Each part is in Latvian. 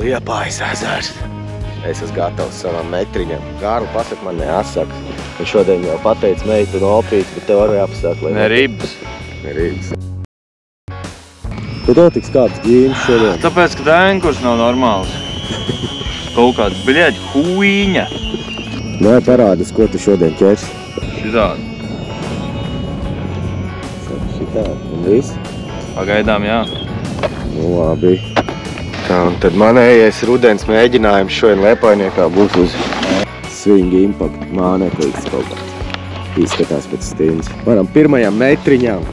Liepājas ezers. Es esmu gatavs savam metriņam. Kārli, pasaka man neasaks. Un šodien jau pateica meitu un opīti, bet tev arī jāpasaka, lai... Nerības. Nerības. Tu tev tiks kāds ģīns šodien? Tāpēc, ka dēnkurs nav normāls. Kaut kāds, bļeģi, huīņa. Nē, parādis, ko tu šodien ķers. Šitādi. Šitādi. Un viss? Pagaidām, jā. Nu, labi. Tā, un tad manējais rudens mēģinājums šodien Liepainiekā būs uz Swing Impact māneklīgs kaut kāds. Izskatās pēc stīns. Varam pirmajam metriņām.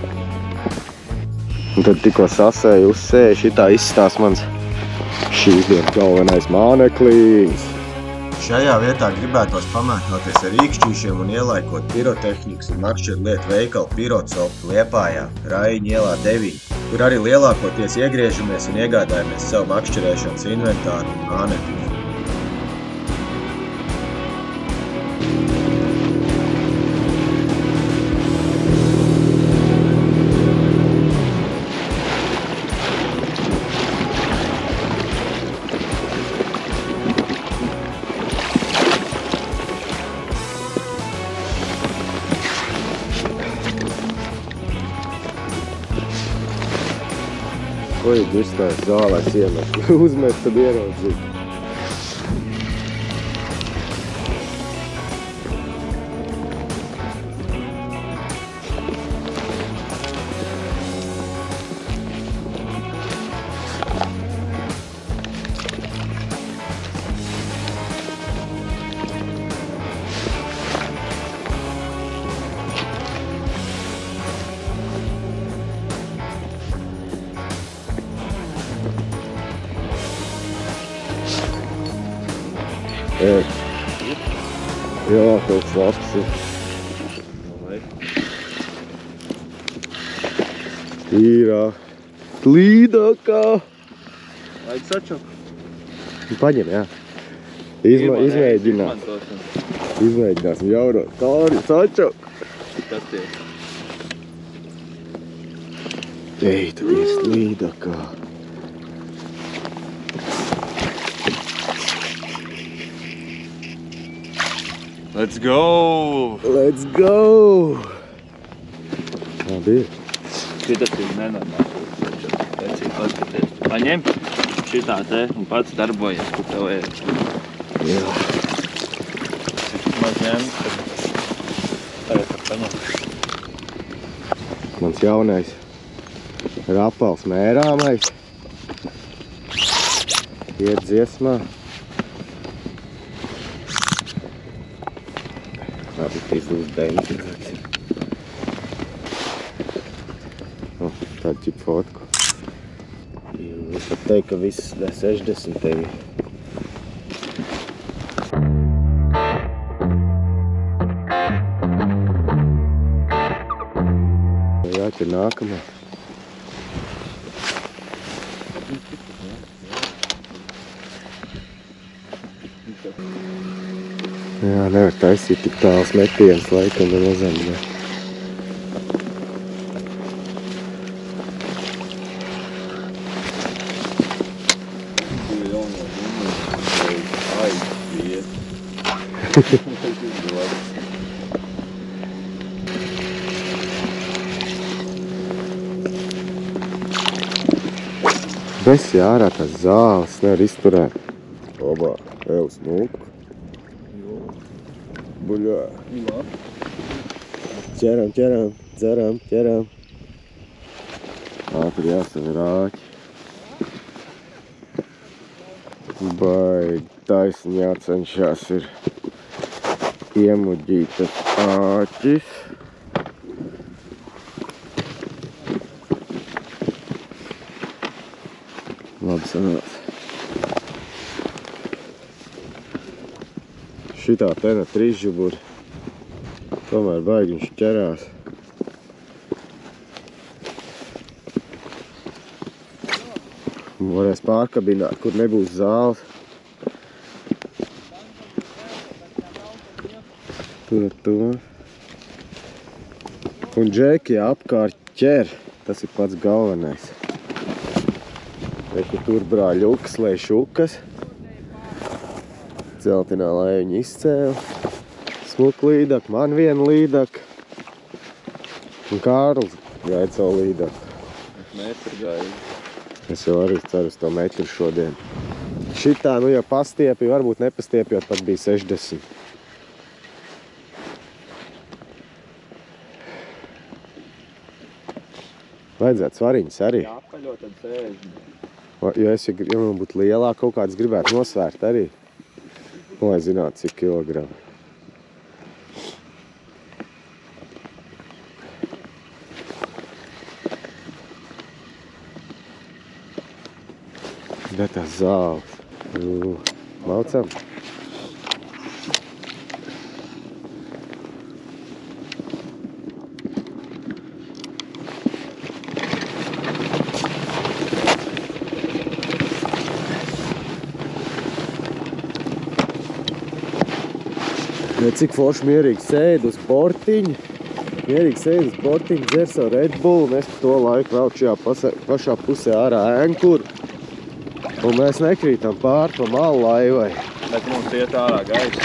Un tad tikko sasēju, uzsēju, šitā izstās mans šīs dienas galvenais māneklīgs. Šajā vietā gribētos pamētnoties ar rīkšķīšiem un ielaikot pirotehnikas un makšķeru lietu veikalu Pirotsoft Liepājā, Raiņa ielā 9, kur arī lielākoties iegriežamies un iegādājamies savu makšķerēšanas inventāru un mānekļus. Ko ir vispār zālēs iemet? Uzmet, tad ieraudzīt. Jā, kaut kas labs ir. Tīrā, slīdākā. Vajag sačoku. Paņem, jā. Izmēģināsim jaurot. Kāri, sačoku. Kas tie? Ej, tu ir slīdākā. Let's go! Let's go! Labi ir. Šitas ir nenormāls. Pēcīgi paskaties. Paņem šitā te un pats darbojies, kur tev ir. Jā. Maz ņem, tad tagad paņem. Mans jaunais rapals mērāmais. Iet dziesmā. Labi, izlūst dēļas. Tādu ķip fotku. Es pat teikt, ka viss 60 tevi. Jā, te nākamā. Jā, nevar taisīt tik tāls metiens laikam nemazam. Besi ārā tās zāles, nevar izturēt. Obā, ev smūku. Buļā. Ķeram, ķeram, dzeram, ķeram. Tur jāsavi rāķi. Baigi taisni jācenšās ir iemuģītas āķis. Labi sanāca. Šitā tena trīsžuburi. Tomēr baigi viņš ķerās. Varēs pārkabināt, kur nebūs zāles. Tur ar to. Un džeki apkārt ķer. Tas ir pats galvenais. Reku tur brāļukas, lai šukas. Dzeltenā laiviņa izcēla. Smuk līdak, man viena līdak. Un Kārlis gaida savu līdaku. Metru gaida. Es jau arī ceru uz to metru šodien. Šitā, nu jau pastiepju, varbūt nepastiepjot, pat bija 60. Vajadzētu svariņas arī. Jāpaļo tad 60. Jo es, ja man būtu lielāk kaut kāds, gribētu nosvērt arī. Lai zinātu, cik kilogramu. Bet tās zāles. Maucam. Cik forši mierīgi sēd uz bortiņa. Mierīgi sēd uz bortiņa, dzer savu Red Bull. Mēs pa to laiku velk šajā pašā pusē ārā ēnkuru. Un mēs nekrītam pār pa malu laivai. Bet mums iet ārā gaisa.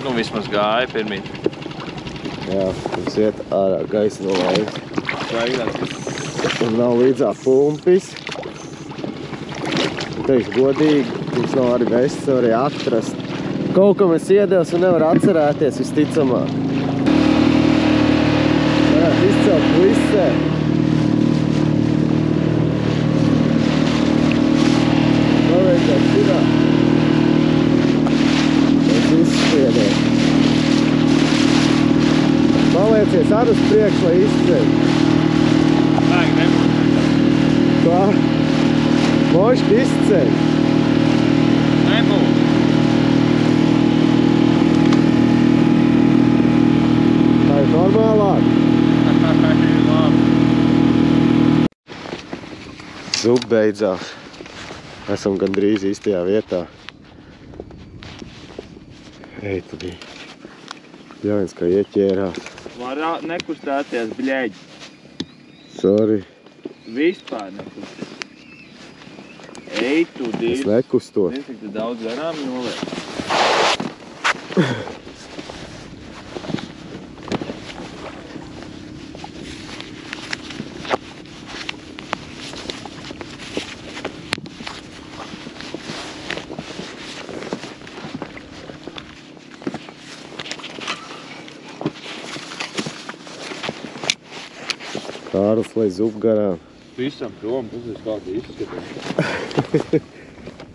Nu, vismaz gāja pirmīt. Jā, mums iet ārā gaisa no laivas. Gaidās. Un nav līdzā pumpis. Teikšu godīgi, mums nav arī vests, arī atrast. Kaut kam es iedevs un nevar atcerēties visticamāk. Varētu izcelt plisē. Noveikāt šitā. Es izspiedēju. Paliecies ar uz priekšu, lai izceļ. Nē, nebūs. Kā? Mošķi izceļ. Nebūs. Tā ir normālāk. Zup beidzās. Esam gandrīz īstajā vietā. Ej, tu bija. Jāviens, kā ieķērās. Var nekustēties, bļeģi. Sorry. Vispār nekustēties. Ej, tu divi. Es nekustos. Zini, cik tu daudz garām noliek. Kārlis, lai zup garām. Visam prom, tas ir kādi izskatās.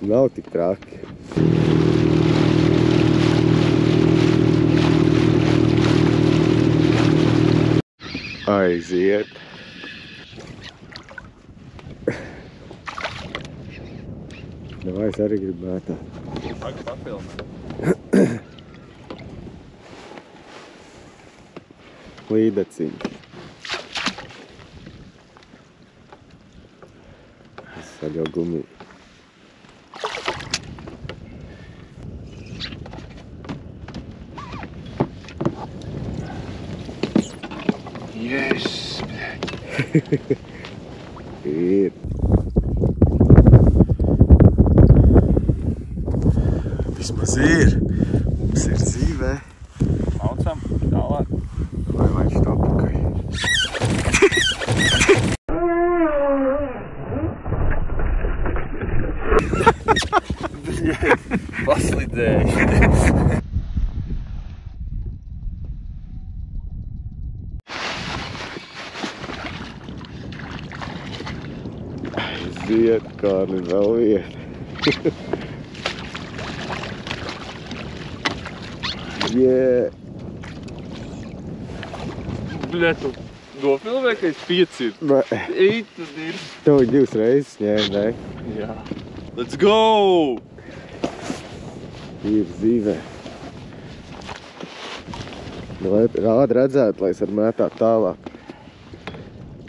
Nav tik traki. Aiziet. Vai es arī gribētu. Pag papilnē. Līdeciņi. Saļo gumiju. Yes, bļeģi. Ir. Vismaz ir. Mums ir dzīvē. Maucam, tālāk. Vai viņš tā pakai? Paslidējuši. Aiziet, Kārli, vēl vieta. Jē. Bļa, tu nofilmē, ka es 5 ir. Nē. Eit, tad ir. Tev 2 reizes ņēma, ne? Jā. Let's go! Ir zīvē. Rāda redzēt, lai es varu mētāt tālāk.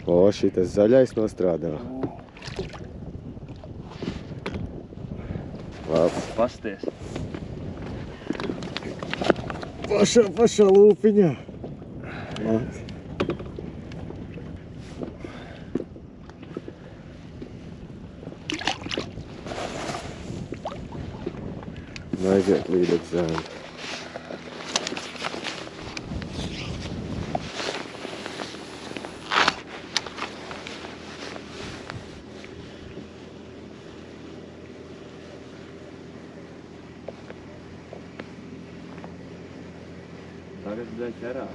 O, šitas zaļais nostrādā. Labs. Pasties. Pašā lūpiņā. Labs. Aiziet līdz zēnu. Tagad dēļ ķerā.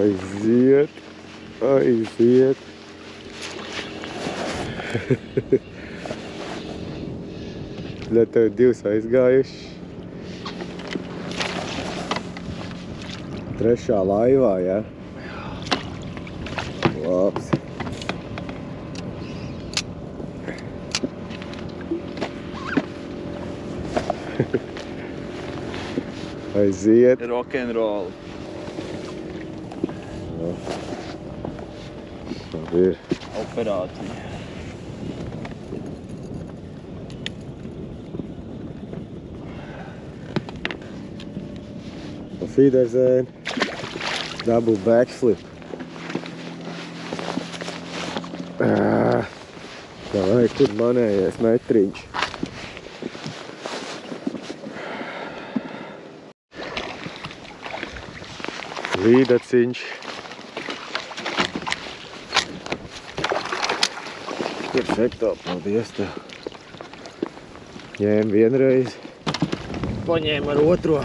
Aiziet. Aiziet. Ļa tev 2 aizgājuši. 3. laivā, ja? Labs. Aiziet. Rock'n'roll. Labi ir. Operācija. Auf Wiedersehen. Double backflip. Vai, kur manējais metriņš? Līdaciņš. Perfekto, paldies tev. Ņēmu vienreiz. Paņēmu ar otro.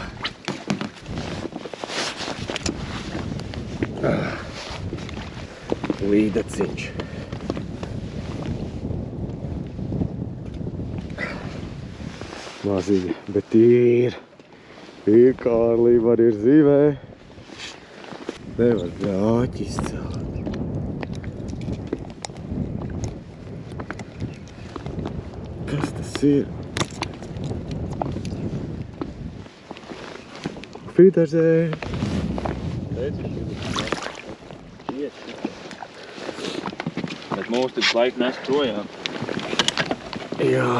Līdaciņš. Maziņa, bet ir Kārlība arī ir zīvē. Nevar grāķi izcelt. Kas tas ir? Wiedersehen. Bet mūs tik laika nes projām. Jā.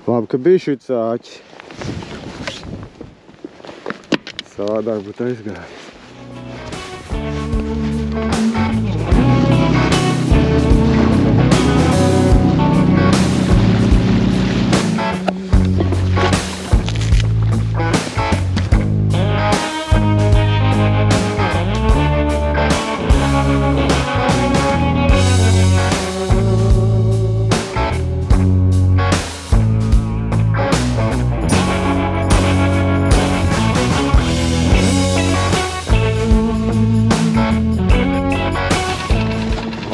Labi, ka bija šī cāķi. Savādāk būtu aizgājis.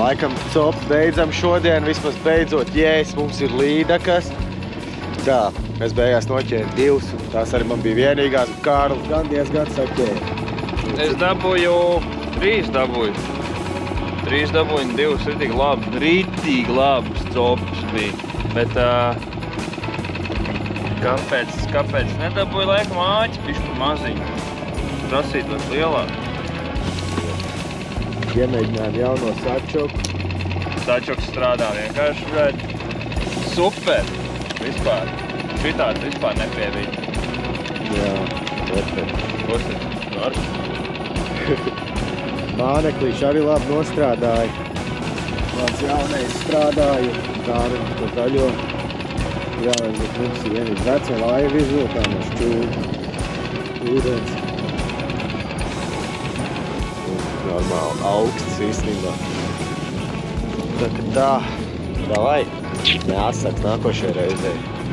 Laikam cop beidzam šodien, vismaz beidzot jēs, mums ir līdakas. Tā, es beigās noķēru 2, un tās arī man bija vienīgās, un Kārlis gan diezgan saķēra. Es dabūju 3 dabūju. 3 dabūju, 2 ritīgi labus copus bija. Bet kāpēc nedabūju laikam āķi bišķi maziņu? Prasītos lielāk. Iemēģinājām jauno sačoku. Sačoks strādā vienkārši, bet super vispār. Šitāds vispār nepievīt. Jā, perfekt. Kosit, var? Māneklīši arī labi nostrādāja. Mans jaunais strādāja, Kārlis to zaļo. Jā, bet mums ir vienīgi veca laiva izvilkā no šķūda. Ūdens. nenormāli augsts īstenībā. Tā, davai, jāsaka nākošajai reizei.